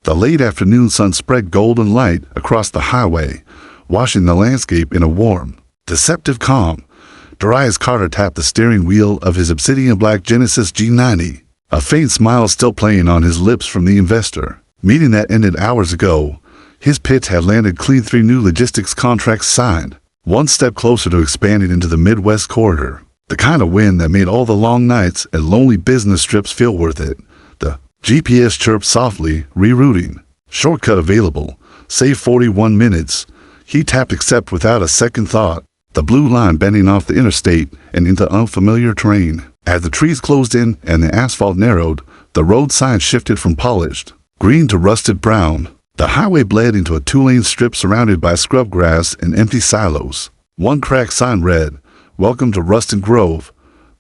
The late afternoon sun spread golden light across the highway, washing the landscape in a warm, deceptive calm. Darius Carter tapped the steering wheel of his obsidian black Genesis G90, a faint smile still playing on his lips from the investor meeting that ended hours ago. His pitch had landed clean, 3 new logistics contracts signed, one step closer to expanding into the Midwest corridor. The kind of win that made all the long nights and lonely business trips feel worth it. The GPS chirped softly, rerouting. Shortcut available. Save 41 minutes. He tapped accept without a second thought. The blue line bending off the interstate and into unfamiliar terrain. As the trees closed in and the asphalt narrowed, the road sign shifted from polished green to rusted brown. The highway bled into a 2-lane strip surrounded by scrub grass and empty silos. One cracked sign read, "Welcome to Ruston Grove.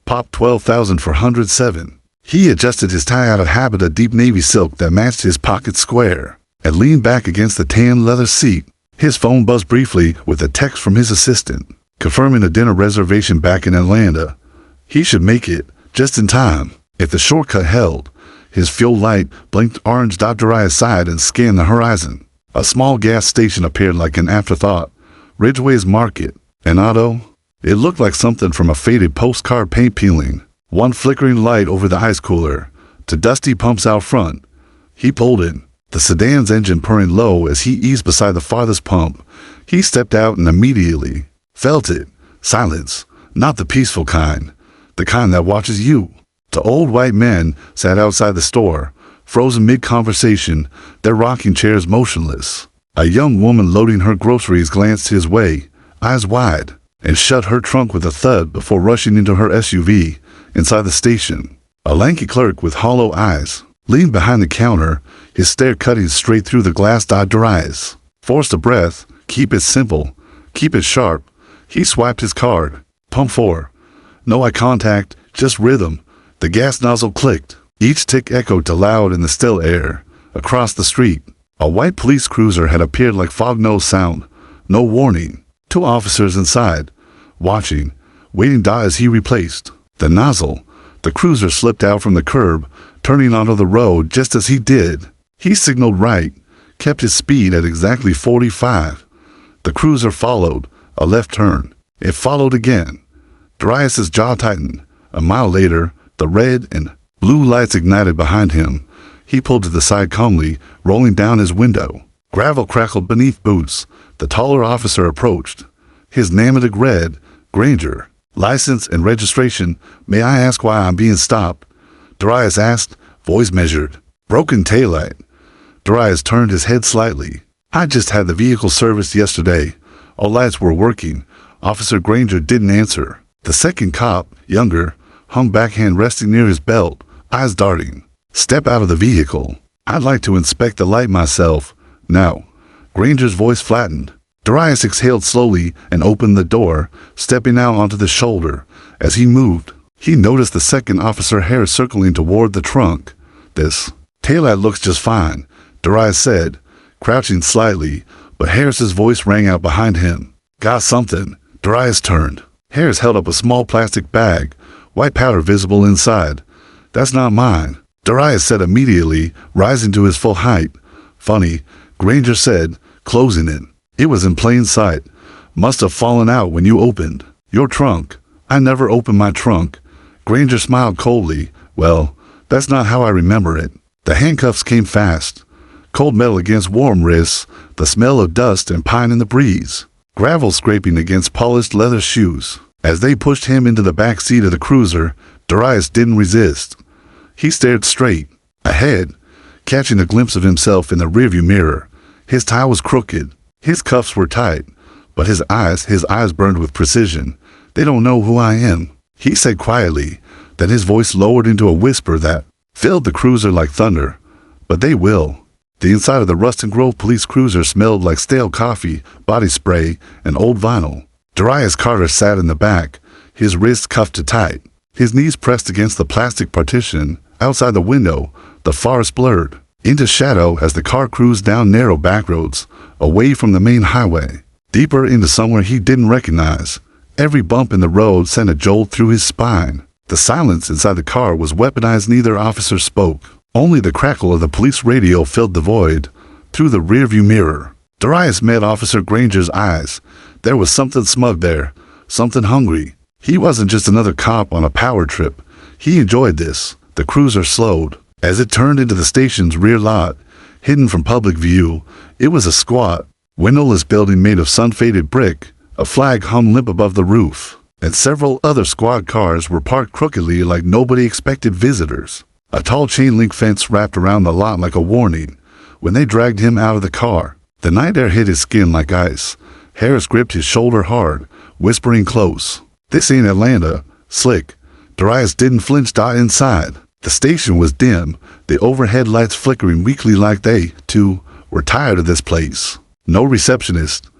Pop 12,000 for 107. He adjusted his tie out of habit of deep navy silk that matched his pocket square, and leaned back against the tan leather seat. His phone buzzed briefly with a text from his assistant, confirming a dinner reservation back in Atlanta. He should make it, just in time. If the shortcut held, his fuel light blinked orange. Darius sighed and scanned the horizon. A small gas station appeared like an afterthought. Ridgeway's Market. An auto? It looked like something from a faded postcard paint peeling. One flickering light over the ice cooler, to dusty pumps out front. He pulled in, the sedan's engine purring low as he eased beside the farthest pump. He stepped out and immediately felt it. Silence. Not the peaceful kind. The kind that watches you. The old white men sat outside the store, frozen mid-conversation, their rocking chairs motionless. A young woman loading her groceries glanced his way, eyes wide, and shut her trunk with a thud before rushing into her SUV inside the station. A lanky clerk with hollow eyes leaned behind the counter, his stare cutting straight through the glass. Darius forced a breath. Keep it simple. Keep it sharp. He swiped his card. Pump 4. No eye contact, just rhythm. The gas nozzle clicked. Each tick echoed to loud in the still air. Across the street, a white police cruiser had appeared like fog-nosed sound. No warning. 2 officers inside, watching, waiting. As he replaced the nozzle, the cruiser slipped out from the curb, turning onto the road just as he did. He signaled right, kept his speed at exactly 45. The cruiser followed, a left turn. It followed again. Darius's jaw tightened. A mile later, the red and blue lights ignited behind him. He pulled to the side calmly, rolling down his window. Gravel crackled beneath boots. The taller officer approached. His name read, Granger. License and registration. May I ask why I'm being stopped? Darius asked, voice measured. Broken taillight. Darius turned his head slightly. I just had the vehicle serviced yesterday. All lights were working. Officer Granger didn't answer. The second cop, younger, hung backhand resting near his belt, eyes darting. Step out of the vehicle. I'd like to inspect the light myself. Now. Granger's voice flattened. Darius exhaled slowly and opened the door, stepping out onto the shoulder. As he moved, he noticed the second officer hair circling toward the trunk. This taillight looks just fine, Darius said, crouching slightly, but Harris's voice rang out behind him. Got something. Darius turned. Harris held up a small plastic bag, white powder visible inside. That's not mine, Darius said immediately, rising to his full height. Funny, Granger said, closing it. It was in plain sight. Must have fallen out when you opened your trunk. I never opened my trunk. Granger smiled coldly. Well, that's not how I remember it. The handcuffs came fast. Cold metal against warm wrists, the smell of dust and pine in the breeze. Gravel scraping against polished leather shoes. As they pushed him into the back seat of the cruiser, Darius didn't resist. He stared straight ahead, catching a glimpse of himself in the rearview mirror. His tie was crooked. His cuffs were tight, but his eyes burned with precision. They don't know who I am, he said quietly. Then his voice lowered into a whisper that filled the cruiser like thunder. But they will. The inside of the Ruston Grove police cruiser smelled like stale coffee, body spray, and old vinyl. Darius Carter sat in the back, his wrists cuffed tight, his knees pressed against the plastic partition. Outside the window, the forest blurred into shadow as the car cruised down narrow back roads, away from the main highway, deeper into somewhere he didn't recognize. Every bump in the road sent a jolt through his spine. The silence inside the car was weaponized. Neither officer spoke. Only the crackle of the police radio filled the void. Through the rearview mirror, Darius met Officer Granger's eyes. There was something smug there, something hungry. He wasn't just another cop on a power trip. He enjoyed this. The cruiser slowed. As it turned into the station's rear lot, hidden from public view, it was a squat, windowless building made of sun-faded brick. A flag hung limp above the roof, and several other squad cars were parked crookedly like nobody expected visitors. A tall chain-link fence wrapped around the lot like a warning. When they dragged him out of the car, the night air hit his skin like ice. Harris gripped his shoulder hard, whispering close. "This ain't Atlanta." Slick. Darius didn't flinch. Inside. The station was dim, the overhead lights flickering weakly like they, too, were tired of this place. No receptionist.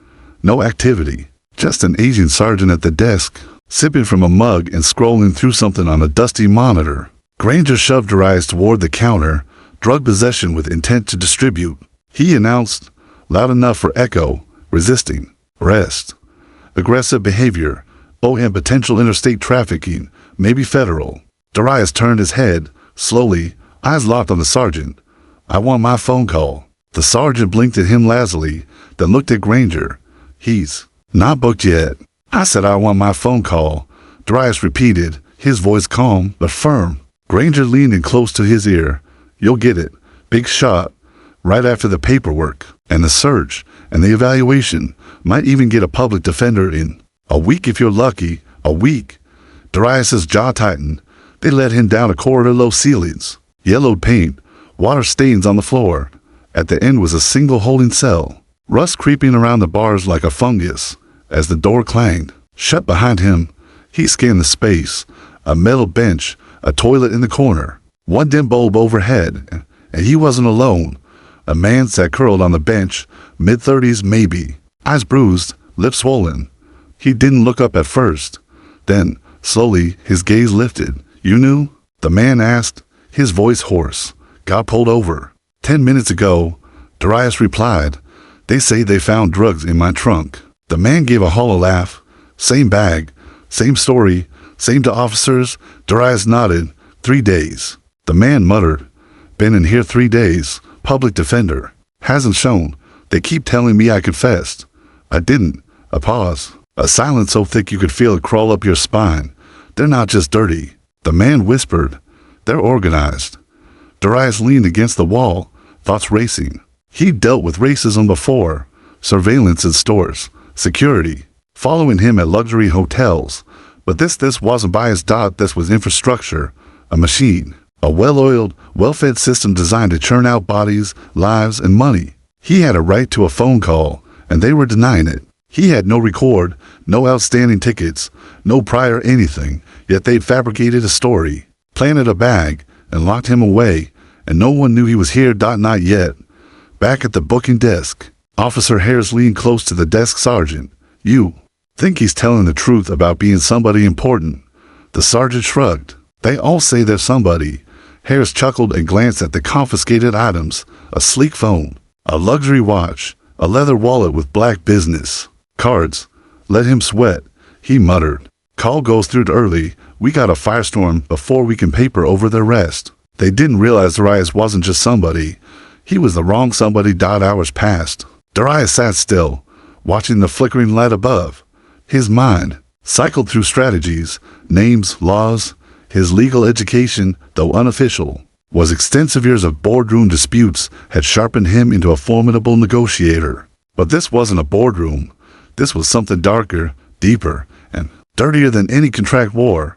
No activity. Just an aging sergeant at the desk, sipping from a mug and scrolling through something on a dusty monitor. Granger shoved Darius toward the counter, drug possession with intent to distribute. He announced, loud enough for echo, resisting, arrest, aggressive behavior, and potential interstate trafficking, maybe federal. Darius turned his head, slowly, eyes locked on the sergeant. "I want my phone call." The sergeant blinked at him lazily, then looked at Granger. "He's not booked yet." "I said I want my phone call," Darius repeated, his voice calm but firm. Granger leaned in close to his ear. "You'll get it. Big shot. Right after the paperwork, and the search, and the evaluation. Might even get a public defender in. A week if you're lucky. A week." Darius's jaw tightened. They led him down a corridor, low ceilings, yellowed paint, water stains on the floor. At the end was a single holding cell, rust creeping around the bars like a fungus. As the door clanged, shut behind him, he scanned the space. A metal bench, a toilet in the corner, one dim bulb overhead, and he wasn't alone. A man sat curled on the bench, mid-30s maybe, eyes bruised, lips swollen. He didn't look up at first. Then, slowly, his gaze lifted. "You knew?" the man asked, his voice hoarse. "Got pulled over 10 minutes ago," Darius replied. "They say they found drugs in my trunk." The man gave a hollow laugh. "Same bag, same story, same to officers." Darius nodded. 3 days. The man muttered. "Been in here 3 days. Public defender. Hasn't shown. They keep telling me I confessed. I didn't." A pause. A silence so thick you could feel it crawl up your spine. "They're not just dirty," the man whispered. "They're organized." Darius leaned against the wall, thoughts racing. He'd dealt with racism before. Surveillance in stores, security, following him at luxury hotels. But this wasn't bias. This was infrastructure, a machine, a well-oiled, well-fed system designed to churn out bodies, lives, and money. He had a right to a phone call, and they were denying it. He had no record, no outstanding tickets, no prior anything, yet they'd fabricated a story, planted a bag, and locked him away, and no one knew he was here. Not yet. Back at the booking desk, Officer Harris leaned close to the desk sergeant. "You think he's telling the truth about being somebody important?" The sergeant shrugged. "They all say they're somebody." Harris chuckled and glanced at the confiscated items, a sleek phone, a luxury watch, a leather wallet with black business cards. "Let him sweat," he muttered. "Call goes through early. We got a firestorm before we can paper over the rest." They didn't realize Darius wasn't just somebody. He was the wrong somebody. Hours passed. Darius sat still, watching the flickering light above. His mind cycled through strategies, names, laws. His legal education, though unofficial, was extensive. Years of boardroom disputes had sharpened him into a formidable negotiator. But this wasn't a boardroom. This was something darker, deeper, and dirtier than any contract war.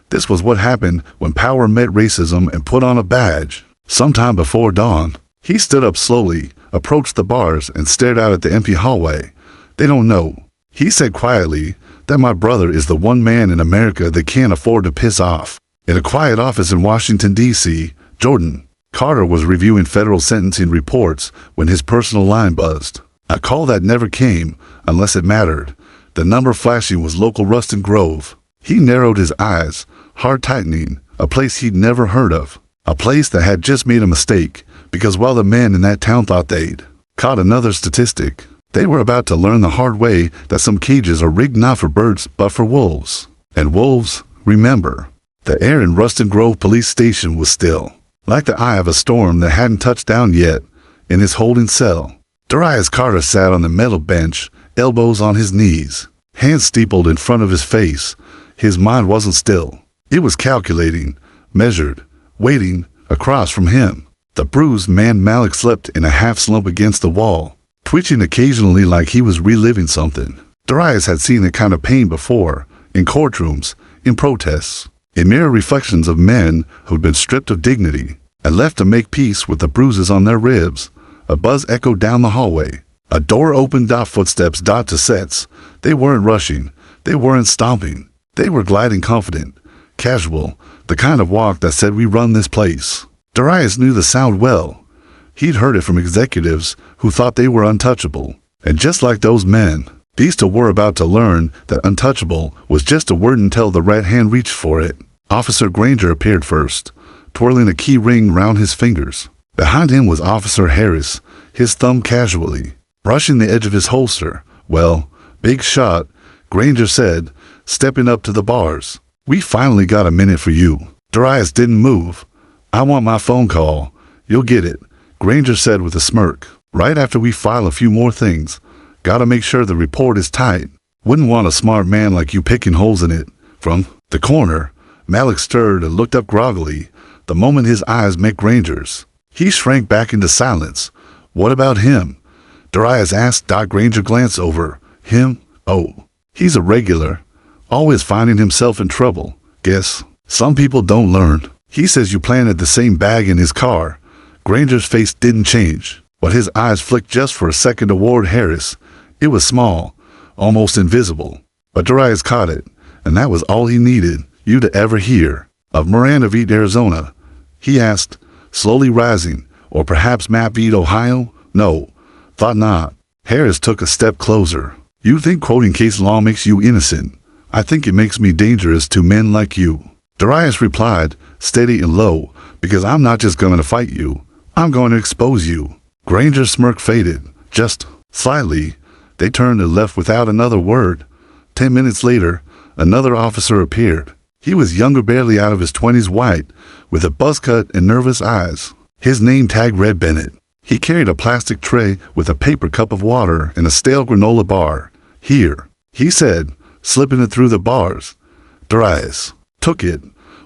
This was what happened when power met racism and put on a badge. Sometime before dawn, he stood up slowly, approached the bars, and stared out at the empty hallway. "They don't know," he said quietly, "that my brother is the one man in America that can't afford to piss off." In a quiet office in Washington, D.C., Jordan Carter was reviewing federal sentencing reports when his personal line buzzed. A call that never came unless it mattered. The number flashing was local Ruston Grove. He narrowed his eyes, heart tightening, a place he'd never heard of. A place that had just made a mistake, because while the men in that town thought they'd caught another statistic, they were about to learn the hard way that some cages are rigged not for birds but for wolves. And wolves, remember. The air in Ruston Grove Police Station was still. like the eye of a storm that hadn't touched down yet, in his holding cell. Darius Carter sat on the metal bench, elbows on his knees, hands steepled in front of his face. His mind wasn't still. It was calculating, measured, waiting across from him. The bruised man Malik slept in a half-slump against the wall, twitching occasionally like he was reliving something. Darius had seen that kind of pain before, in courtrooms, in protests, in mirror reflections of men who'd been stripped of dignity and left to make peace with the bruises on their ribs. A buzz echoed down the hallway. A door opened. Footsteps to sets. They weren't rushing. They weren't stomping. They were gliding confident, casual, the kind of walk that said, "We run this place." Darius knew the sound well. He'd heard it from executives who thought they were untouchable. And just like those men, these two were about to learn that untouchable was just a word until the right hand reached for it. Officer Granger appeared first, twirling a key ring round his fingers. Behind him was Officer Harris, his thumb casually brushing the edge of his holster. "Well, big shot," Granger said, stepping up to the bars. "We finally got a minute for you." Darius didn't move. "I want my phone call." "You'll get it," Granger said with a smirk. "Right after we file a few more things. Gotta make sure the report is tight. Wouldn't want a smart man like you picking holes in it." From the corner, Malik stirred and looked up groggily the moment his eyes met Granger's. He shrank back into silence. "What about him?" Darius asked. Granger glanced over. "Him? Oh, he's a regular. Always finding himself in trouble. Guess some people don't learn. He says you planted the same bag in his car." Granger's face didn't change, but his eyes flicked just for a second toward Harris. It was small, almost invisible, but Darius caught it, and that was all he needed you to ever hear. "Of Miranda Beach, Arizona?" he asked, slowly rising. "Or perhaps Map Beach, Ohio?" "No, thought not." Harris took a step closer. "You think quoting case law makes you innocent? I think it makes me dangerous to men like you." Darius replied, steady and low, "Because I'm not just going to fight you. I'm going to expose you." Granger's smirk faded, just slightly. They turned and left without another word. 10 minutes later, another officer appeared. He was younger, barely out of his 20s, white, with a buzz cut and nervous eyes. His name tag read Bennett. He carried a plastic tray with a paper cup of water and a stale granola bar. "Here," he said, slipping it through the bars. Darius took it,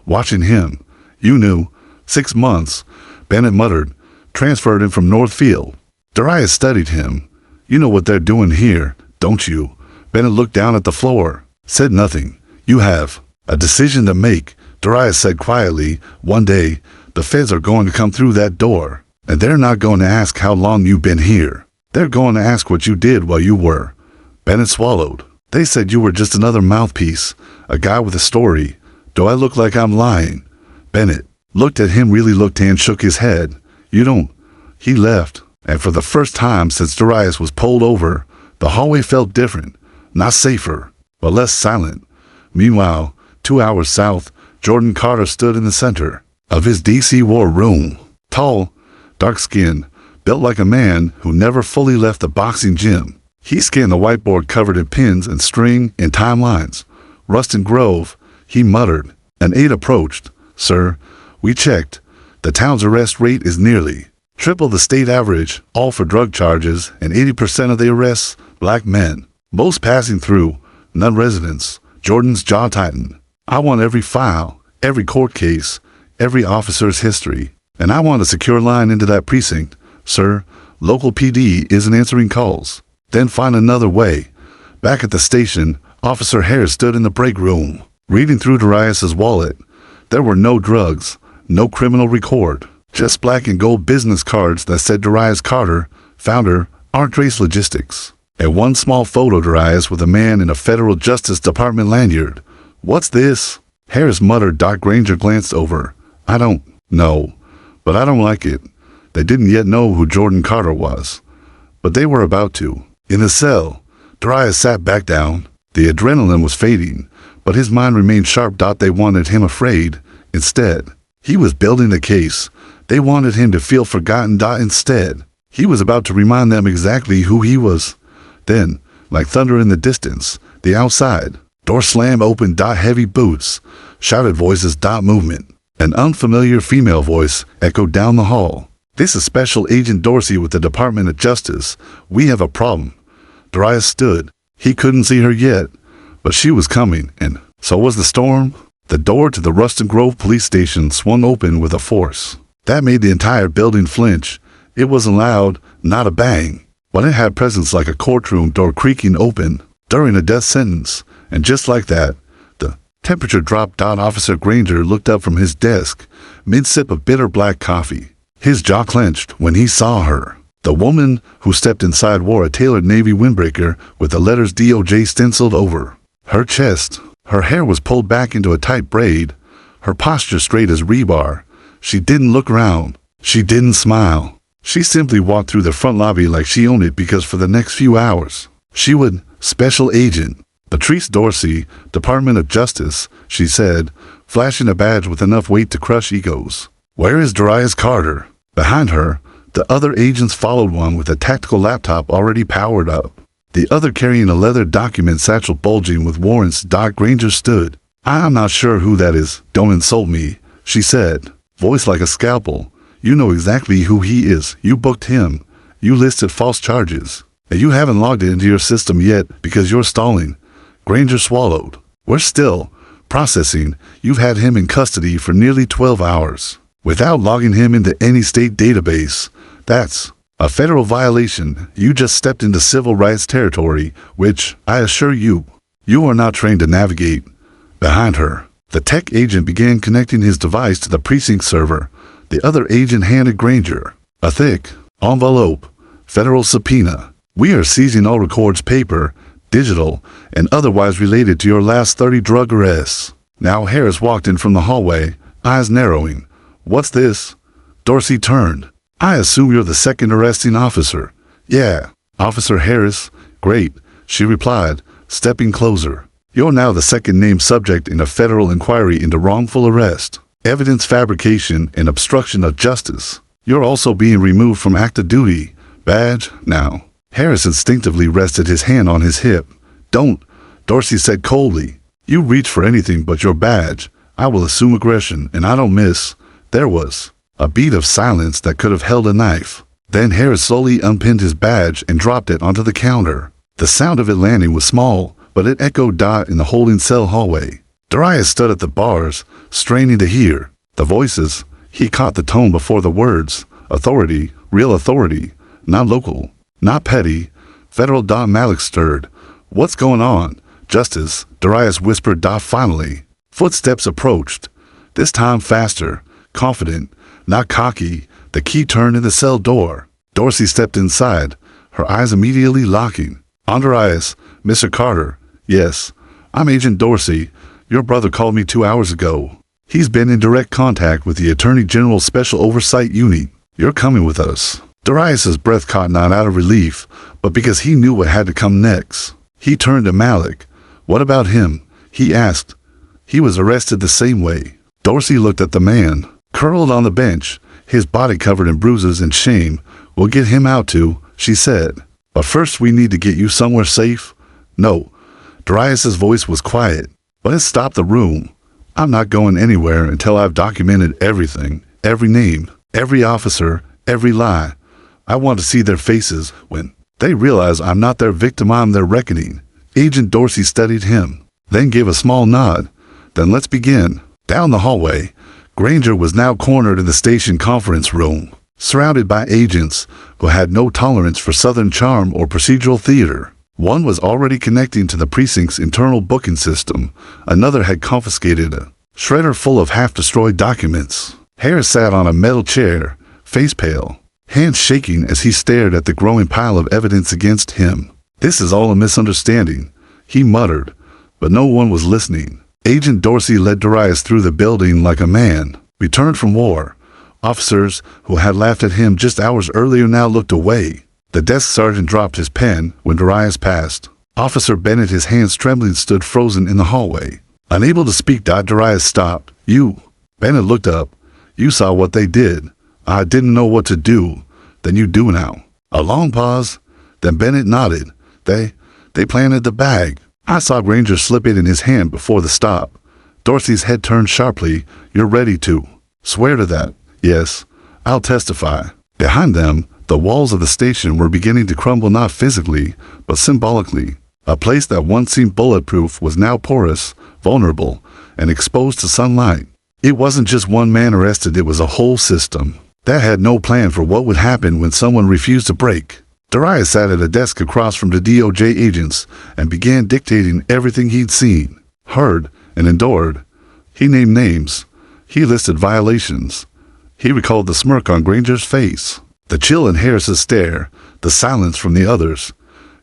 watching him. "You knew. 6 months," Bennett muttered. "Transferred him from Northfield." Darius studied him. "You know what they're doing here, don't you?" Bennett looked down at the floor, said nothing. "You have a decision to make," Darius said quietly. "One day, the feds are going to come through that door, and they're not going to ask how long you've been here. They're going to ask what you did while you were." Bennett swallowed. "They said you were just another mouthpiece, a guy with a story. Do I look like I'm lying?" Bennett looked at him, really looked, and shook his head. "You don't." He left, and for the first time since Darius was pulled over, the hallway felt different, not safer, but less silent. Meanwhile, 2 hours south, Jordan Carter stood in the center of his DC war room. Tall, dark-skinned, built like a man who never fully left the boxing gym. He scanned the whiteboard covered in pins and string and timelines. "Ruston Grove," he muttered. An aide approached. "Sir, we checked. The town's arrest rate is nearly triple the state average, all for drug charges, and 80% of the arrests, black men. Most passing through, none residents." Jordan's jaw tightened. "I want every file, every court case, every officer's history. And I want a secure line into that precinct. Sir, local PD isn't answering calls." "Then find another way." Back at the station, Officer Harris stood in the break room, reading through Darius's wallet. There were no drugs, no criminal record, just black and gold business cards that said Darius Carter, founder, Artrace Logistics, and one small photo Darius with a man in a federal Justice Department lanyard. "What's this?" Harris muttered. Granger glanced over. "I don't know, but I don't like it." They didn't yet know who Jordan Carter was, but they were about to. In the cell, Darius sat back down. The adrenaline was fading, but his mind remained sharp. They wanted him afraid. Instead, he was building a case. They wanted him to feel forgotten. Instead, he was about to remind them exactly who he was. Then, like thunder in the distance, the outside door slammed open. Heavy boots, shouted voices. Movement. An unfamiliar female voice echoed down the hall. "This is Special Agent Dorsey with the Department of Justice. We have a problem." Darius stood. He couldn't see her yet, but she was coming, and so was the storm. The door to the Ruston Grove police station swung open with a force that made the entire building flinch. It wasn't loud, not a bang, but it had presence like a courtroom door creaking open during a death sentence. And just like that, the temperature dropped. Officer Granger looked up from his desk, mid-sip of bitter black coffee. His jaw clenched when he saw her. The woman who stepped inside wore a tailored navy windbreaker with the letters DOJ stenciled over her chest. Her hair was pulled back into a tight braid, her posture straight as rebar. She didn't look around. She didn't smile. She simply walked through the front lobby like she owned it, because for the next few hours, she would. "Special Agent Patrice Dorsey, Department of Justice," she said, flashing a badge with enough weight to crush egos. "Where is Darius Carter?" Behind her, the other agents followed, one with a tactical laptop already powered up, the other carrying a leather document satchel bulging with warrants. Granger stood. "I'm not sure who that is. Don't insult me," she said, voice like a scalpel. "You know exactly who he is. You booked him. You listed false charges. And you haven't logged it into your system yet because you're stalling." Granger swallowed. "We're still processing. You've had him in custody for nearly 12 hours without logging him into any state database. That's a federal violation. You just stepped into civil rights territory, which, I assure you, you are not trained to navigate." Behind her, the tech agent began connecting his device to the precinct server. The other agent handed Granger a thick envelope. "Federal subpoena. We are seizing all records, paper, digital, and otherwise related to your last 30 drug arrests." Now Harris walked in from the hallway, eyes narrowing. "What's this?" Dorsey turned. "I assume you're the second arresting officer." "Yeah, Officer Harris." "Great," she replied, stepping closer. "You're now the second named subject in a federal inquiry into wrongful arrest, evidence fabrication, and obstruction of justice. You're also being removed from active duty. Badge now." Harris instinctively rested his hand on his hip. "Don't," Dorsey said coldly. "You reach for anything but your badge. I will assume aggression, and I don't miss." There was a beat of silence that could have held a knife. Then Harris slowly unpinned his badge and dropped it onto the counter. The sound of it landing was small, but it echoed in the holding cell hallway. Darius stood at the bars, straining to hear the voices. He caught the tone before the words. Authority, real authority, not local, not petty. Federal. Malik stirred. "What's going on?" "Justice," Darius whispered. Finally, footsteps approached, this time faster, confident, not cocky. The key turned in the cell door. Dorsey stepped inside, her eyes immediately locking. "On Darius, Mr. Carter." "Yes, I'm Agent Dorsey. Your brother called me 2 hours ago. He's been in direct contact with the Attorney General's Special Oversight Unit. You're coming with us." Darius's breath caught, not out of relief, but because he knew what had to come next. He turned to Malik. "What about him?" he asked. "He was arrested the same way." Dorsey looked at the man, curled on the bench, his body covered in bruises and shame. "We'll get him out too," she said. "But first we need to get you somewhere safe." "No." Darius's voice was quiet, but it stopped the room. "I'm not going anywhere until I've documented everything, every name, every officer, every lie. I want to see their faces when they realize I'm not their victim, I'm their reckoning." Agent Dorsey studied him, then gave a small nod. "Then let's begin." Down the hallway, Granger was now cornered in the station conference room, surrounded by agents who had no tolerance for Southern charm or procedural theater. One was already connecting to the precinct's internal booking system. Another had confiscated a shredder full of half-destroyed documents. Harris sat on a metal chair, face pale, hands shaking as he stared at the growing pile of evidence against him. "This is all a misunderstanding," he muttered, but no one was listening. Agent Dorsey led Darius through the building like a man returned from war. Officers who had laughed at him just hours earlier now looked away. The desk sergeant dropped his pen when Darius passed. Officer Bennett, his hands trembling, stood frozen in the hallway. Unable to speak, Darius stopped. "You." Bennett looked up. "You saw what they did." "I didn't know what to do." "Then you do now." A long pause. Then Bennett nodded. They planted the bag. I saw Granger slip it in his hand before the stop." Dorsey's head turned sharply. You're ready to swear to that? Yes, I'll testify. Behind them, the walls of the station were beginning to crumble, not physically, but symbolically. A place that once seemed bulletproof was now porous, vulnerable, and exposed to sunlight. It wasn't just one man arrested, it was a whole system that had no plan for what would happen when someone refused to break. Darius sat at a desk across from the DOJ agents and began dictating everything he'd seen, heard, and endured. He named names. He listed violations. He recalled the smirk on Granger's face, the chill in Harris's stare, the silence from the others.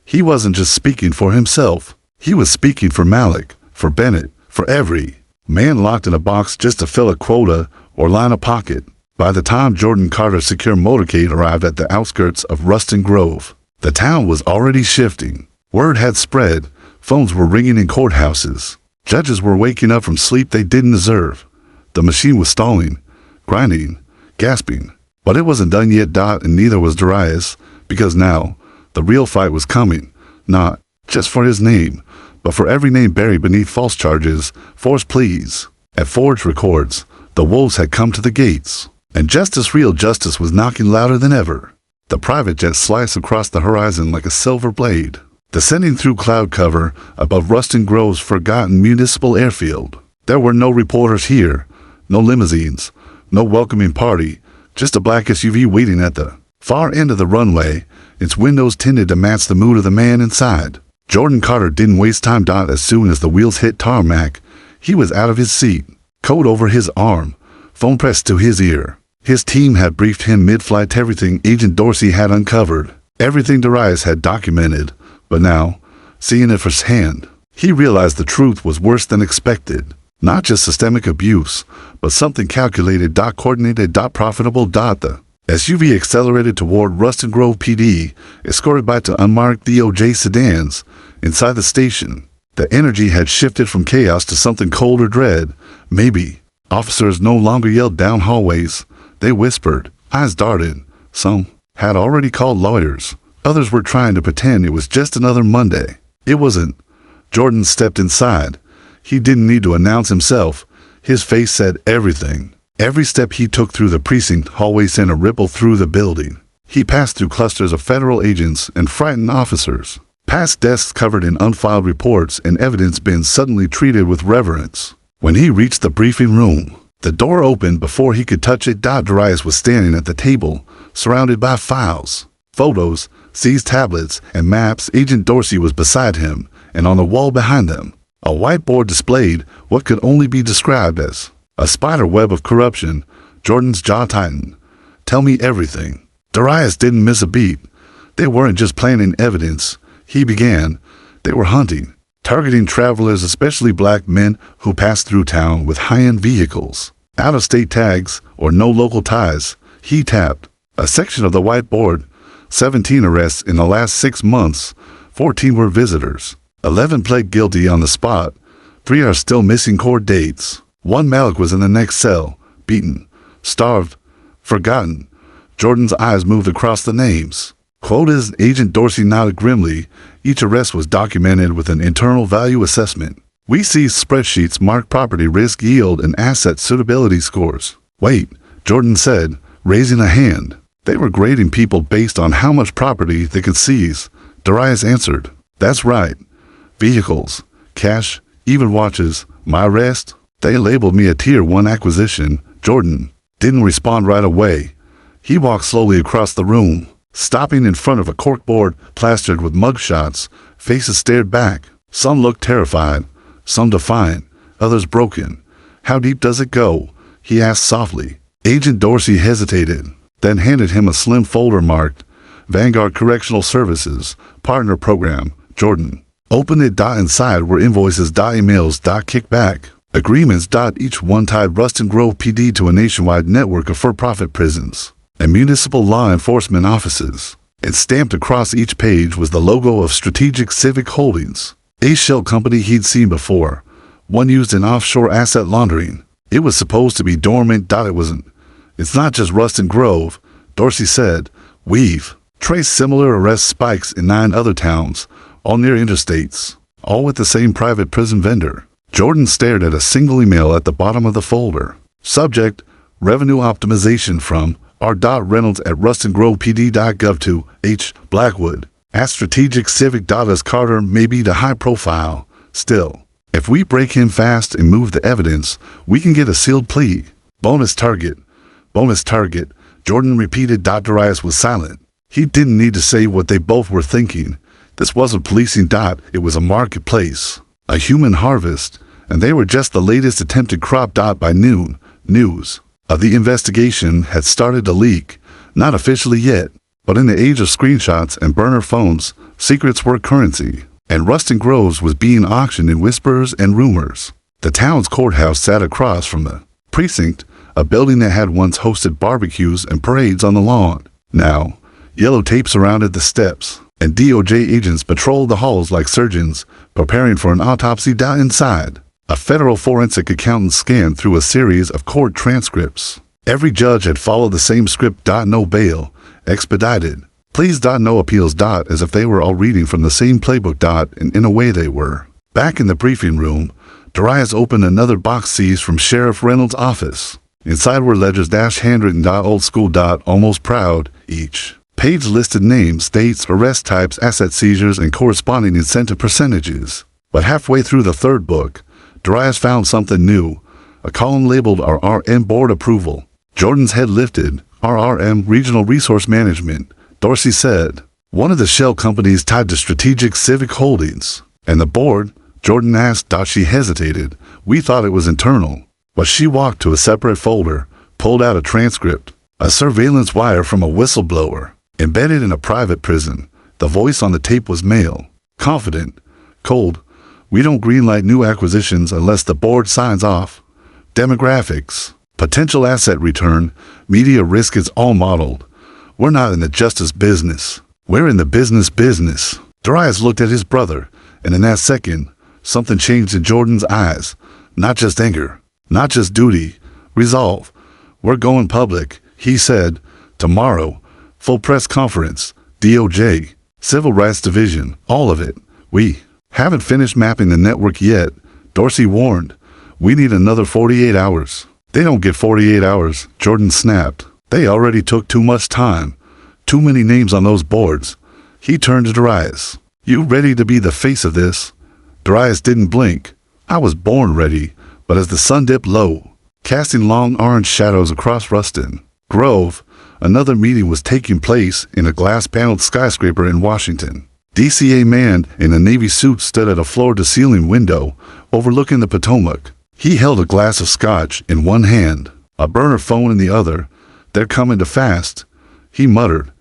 He wasn't just speaking for himself. He was speaking for Malik, for Bennett, for every man locked in a box just to fill a quota or line a pocket. By the time Jordan Carter's secure motorcade arrived at the outskirts of Ruston Grove, the town was already shifting. Word had spread. Phones were ringing in courthouses. Judges were waking up from sleep they didn't deserve. The machine was stalling, grinding, gasping. But it wasn't done yet, and neither was Darius, because now the real fight was coming, not just for his name, but for every name buried beneath false charges, forced pleas, and forged records. The wolves had come to the gates, and justice, real justice, was knocking louder than ever. The private jet sliced across the horizon like a silver blade, descending through cloud cover above Ruston Grove's forgotten municipal airfield. There were no reporters here, no limousines, no welcoming party, just a black SUV waiting at the far end of the runway, its windows tinted to match the mood of the man inside. Jordan Carter didn't waste time. As soon as the wheels hit tarmac, he was out of his seat, coat over his arm, phone pressed to his ear. His team had briefed him mid-flight everything Agent Dorsey had uncovered, everything Darius had documented, but now, seeing it firsthand, he realized the truth was worse than expected. Not just systemic abuse, but something calculated, coordinated, profitable. The SUV accelerated toward Ruston Grove PD, escorted by two unmarked DOJ sedans. Inside the station, the energy had shifted from chaos to something colder dread. Maybe. Officers no longer yelled down hallways. They whispered. Eyes darted. Some had already called lawyers. Others were trying to pretend it was just another Monday. It wasn't. Jordan stepped inside. He didn't need to announce himself. His face said everything. Every step he took through the precinct hallway sent a ripple through the building. He passed through clusters of federal agents and frightened officers, past desks covered in unfiled reports and evidence bins suddenly treated with reverence. When he reached the briefing room, the door opened before he could touch it. Darius was standing at the table, surrounded by files, photos, seized tablets, and maps. Agent Dorsey was beside him, and on the wall behind them, a whiteboard displayed what could only be described as a spider web of corruption. Jordan's jaw tightened. Tell me everything. Darius didn't miss a beat. They weren't just planting evidence, he began. They were hunting, targeting travelers, especially black men who passed through town with high-end vehicles, out-of-state tags, or no local ties. He tapped a section of the whiteboard. 17 arrests in the last 6 months. 14 were visitors. 11 pled guilty on the spot. 3 are still missing court dates. 1 Malik was in the next cell, beaten, starved, forgotten. Jordan's eyes moved across the names. Quotas. Agent Dorsey nodded grimly. Each arrest was documented with an internal value assessment. We see spreadsheets marked property risk, yield, and asset suitability scores. Wait, Jordan said, raising a hand. They were grading people based on how much property they could seize. Darius answered. That's right. Vehicles, cash, even watches. My arrest? They labeled me a Tier 1 acquisition. Jordan didn't respond right away. He walked slowly across the room, stopping in front of a corkboard plastered with mugshots. Faces stared back. Some looked terrified, some defiant, others broken. How deep does it go? He asked softly. Agent Dorsey hesitated, then handed him a slim folder marked Vanguard Correctional Services, Partner Program. Jordan opened it. Inside were invoices, emails, kickback, agreements. Each one tied Ruston Grove PD to a nationwide network of for-profit prisons and municipal law enforcement offices. And stamped across each page was the logo of Strategic Civic Holdings, a shell company he'd seen before, one used in offshore asset laundering. It was supposed to be dormant. It wasn't. It's not just Ruston Grove, Dorsey said. We've traced similar arrest spikes in 9 other towns, all near interstates, all with the same private prison vendor. Jordan stared at a single email at the bottom of the folder. Subject, revenue optimization from R. Reynolds at RustonGrovePD.gov to H. Blackwood at Strategic Civic. As Carter may be the high profile, still, if we break him fast and move the evidence, we can get a sealed plea. Bonus target. Bonus target. Jordan repeated. Darius was silent. He didn't need to say what they both were thinking. This wasn't policing. It was a marketplace, a human harvest, and they were just the latest attempted crop. By noon, news of the investigation had started to leak, not officially yet, but in the age of screenshots and burner phones, secrets were currency, and Ruston Groves was being auctioned in whispers and rumors. The town's courthouse sat across from the precinct, a building that had once hosted barbecues and parades on the lawn. Now, yellow tape surrounded the steps, and DOJ agents patrolled the halls like surgeons, preparing for an autopsy. Inside, a federal forensic accountant scanned through a series of court transcripts. Every judge had followed the same script. No bail, expedited. Pleas. No appeals. As if they were all reading from the same playbook. And in a way they were. Back in the briefing room, Darius opened another box seized from Sheriff Reynolds' office. Inside were ledgers handwritten. Old school. Almost proud. Each page listed names, dates, arrest types, asset seizures, and corresponding incentive percentages. But halfway through the third book, Darius found something new, a column labeled RRM Board Approval. Jordan's head lifted. RRM Regional Resource Management, Dorsey said, one of the shell companies tied to Strategic Civic Holdings. And the board? Jordan asked. She hesitated. We thought it was internal. But she walked to a separate folder, pulled out a transcript, a surveillance wire from a whistleblower, embedded in a private prison. The voice on the tape was male, confident, cold. We don't greenlight new acquisitions unless the board signs off. Demographics, potential asset return, media risk is all modeled. We're not in the justice business. We're in the business. Darius looked at his brother, and in that second, something changed in Jordan's eyes. Not just anger, not just duty, resolve. We're going public, he said. Tomorrow, full press conference, DOJ, Civil Rights Division, all of it. We haven't finished mapping the network yet, Dorsey warned. We need another 48 hours. They don't get 48 hours, Jordan snapped. They already took too much time. Too many names on those boards. He turned to Darius. You ready to be the face of this? Darius didn't blink. I was born ready, but as the sun dipped low, casting long orange shadows across Ruston Grove, another meeting was taking place in a glass-paneled skyscraper in Washington. DCA man in a Navy suit stood at a floor-to-ceiling window overlooking the Potomac. He held a glass of scotch in one hand, a burner phone in the other. They're coming to fast, he muttered.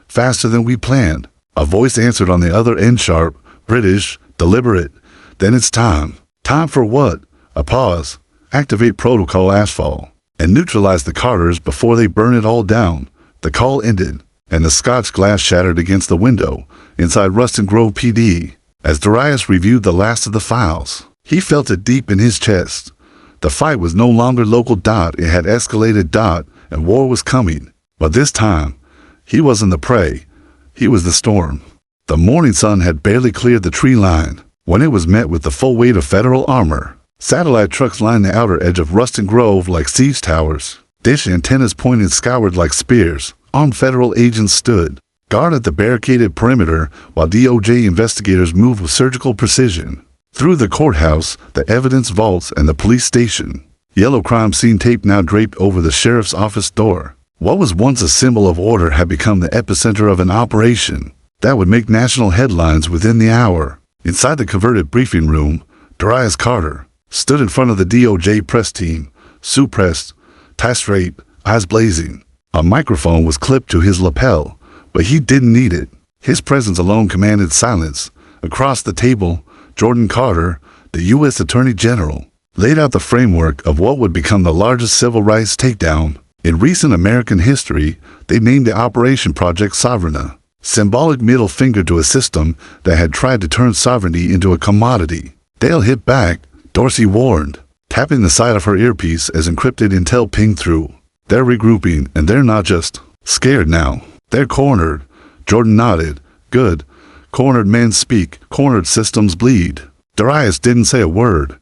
Faster than we planned. A voice answered on the other end, sharp, British, deliberate. Then it's time. Time for what? A pause. Activate protocol asphalt and neutralize the Carters before they burn it all down. The call ended, and the scotch glass shattered against the window inside Ruston Grove PD. As Darius reviewed the last of the files, he felt it deep in his chest. The fight was no longer local. It had escalated. And war was coming. But this time, he wasn't the prey. He was the storm. The morning sun had barely cleared the tree line when it was met with the full weight of federal armor. Satellite trucks lined the outer edge of Ruston Grove like siege towers. Dish antennas pointed skyward like spears. Armed federal agents stood guard at the barricaded perimeter while DOJ investigators moved with surgical precision through the courthouse, the evidence vaults, and the police station. Yellow crime scene tape now draped over the sheriff's office door. What was once a symbol of order had become the epicenter of an operation that would make national headlines within the hour. Inside the converted briefing room, Darius Carter stood in front of the DOJ press team, suit pressed, tie straight, eyes blazing. A microphone was clipped to his lapel, but he didn't need it. His presence alone commanded silence. Across the table, Jordan Carter, the U.S. Attorney General, laid out the framework of what would become the largest civil rights takedown in recent American history. They named the operation Project Sovereigna, symbolic middle finger to a system that had tried to turn sovereignty into a commodity. They'll hit back, Dorsey warned, tapping the side of her earpiece as encrypted intel pinged through. They're regrouping, and they're not just scared now. They're cornered. Jordan nodded. Good. Cornered men speak. Cornered systems bleed. Darius didn't say a word.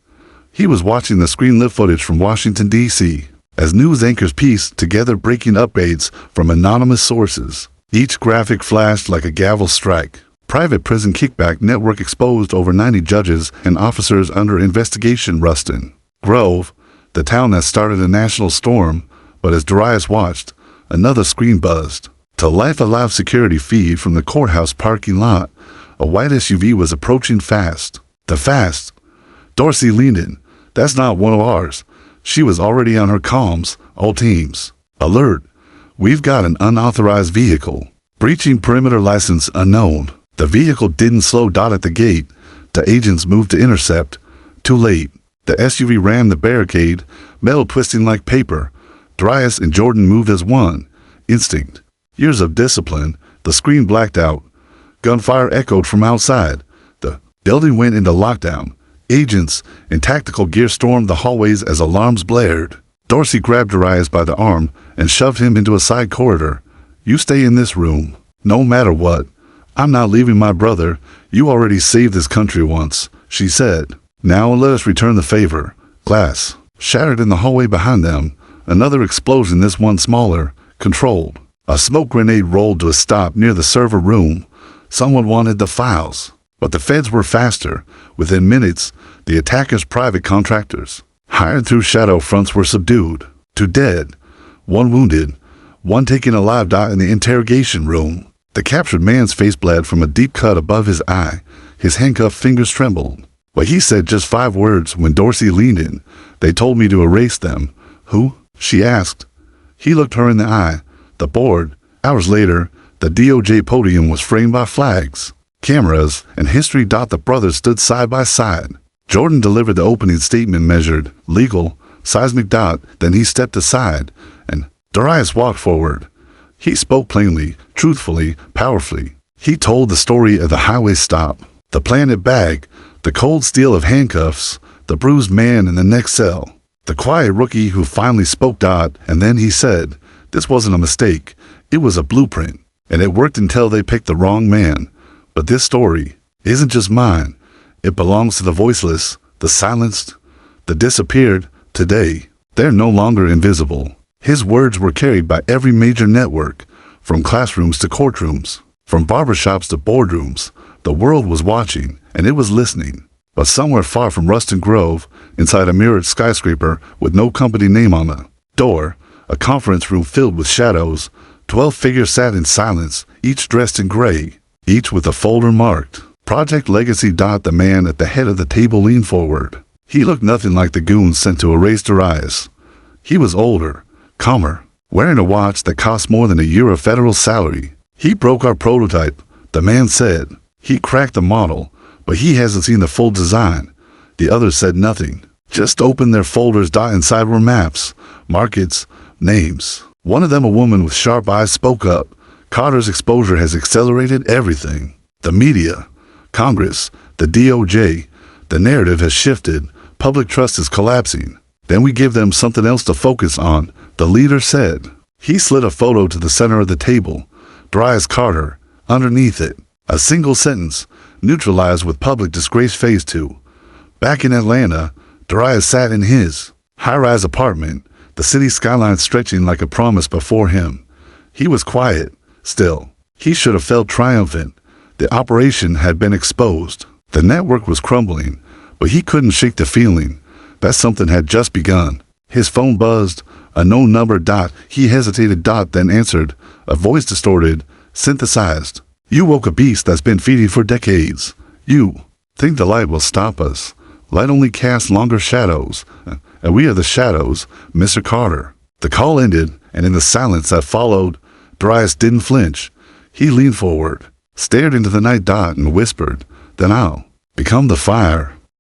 He was watching the screen-lit footage from Washington, D.C. as news anchors pieced together breaking updates from anonymous sources. Each graphic flashed like a gavel strike. Private prison kickback network exposed over 90 judges and officers under investigation. Ruston Grove, the town that started a national storm, but as Darius watched, another screen buzzed. To life a live security feed from the courthouse parking lot. A white SUV was approaching fast. The fast. Dorsey leaned in. That's not one of ours. She was already on her comms. All teams. Alert. We've got an unauthorized vehicle. Breaching perimeter license unknown. The vehicle didn't slow. At the gate, the agents moved to intercept. Too late. The SUV rammed the barricade, metal twisting like paper. Darius and Jordan moved as one. Instinct. Years of discipline. The screen blacked out. Gunfire echoed from outside. The building went into lockdown. Agents in tactical gear stormed the hallways as alarms blared. Dorsey grabbed Darius by the arm and shoved him into a side corridor. You stay in this room, no matter what. I'm not leaving my brother. You already saved this country once, she said. Now let us return the favor. Glass shattered in the hallway behind them. Another explosion, this one smaller, controlled. A smoke grenade rolled to a stop near the server room. Someone wanted the files. But the feds were faster. Within minutes, the attackers' private contractors, hired through shadow fronts, were subdued. 2 dead, 1 wounded, 1 taken alive. In the interrogation room, the captured man's face bled from a deep cut above his eye. His handcuffed fingers trembled. But he said just 5 words when Dorsey leaned in. They told me to erase them. Who? She asked. He looked her in the eye. The board. Hours later, the DOJ podium was framed by flags, cameras, and history. The brothers stood side by side. Jordan delivered the opening statement, measured, legal, seismic. Then he stepped aside, and Darius walked forward. He spoke plainly, truthfully, powerfully. He told the story of the highway stop, the planted bag, the cold steel of handcuffs, the bruised man in the next cell, the quiet rookie who finally spoke. And then he said, this wasn't a mistake. It was a blueprint, and it worked until they picked the wrong man. But this story isn't just mine. It belongs to the voiceless, the silenced, the disappeared. Today, they're no longer invisible. His words were carried by every major network, from classrooms to courtrooms, from barbershops to boardrooms. The world was watching, and it was listening. But somewhere far from Ruston Grove, inside a mirrored skyscraper with no company name on the door, a conference room filled with shadows, 12 figures sat in silence, each dressed in gray, each with a folder marked Project Legacy. The man at the head of the table leaned forward. He looked nothing like the goons sent to erase Darius. He was older, calmer, wearing a watch that cost more than a year of federal salary. He broke our prototype, the man said. He cracked the model, but he hasn't seen the full design. The others said nothing, just opened their folders. Inside were maps, markets, names. One of them, a woman with sharp eyes, spoke up. Carter's exposure has accelerated everything. The media, Congress, the DOJ. The narrative has shifted. Public trust is collapsing. Then we give them something else to focus on, the leader said. He slid a photo to the center of the table. Darius Carter. Underneath it, a single sentence, neutralized with public disgrace phase 2. Back in Atlanta, Darius sat in his high-rise apartment, the city skyline stretching like a promise before him. He was quiet, still. He should have felt triumphant. The operation had been exposed. The network was crumbling, but he couldn't shake the feeling that something had just begun. His phone buzzed, a known number. He hesitated. Then answered, a voice distorted, synthesized. You woke a beast that's been feeding for decades. You think the light will stop us. Light only casts longer shadows, and we are the shadows, Mr. Carter. The call ended, and in the silence that followed, Darius didn't flinch. He leaned forward, stared into the night. And whispered, then I'll become the fire.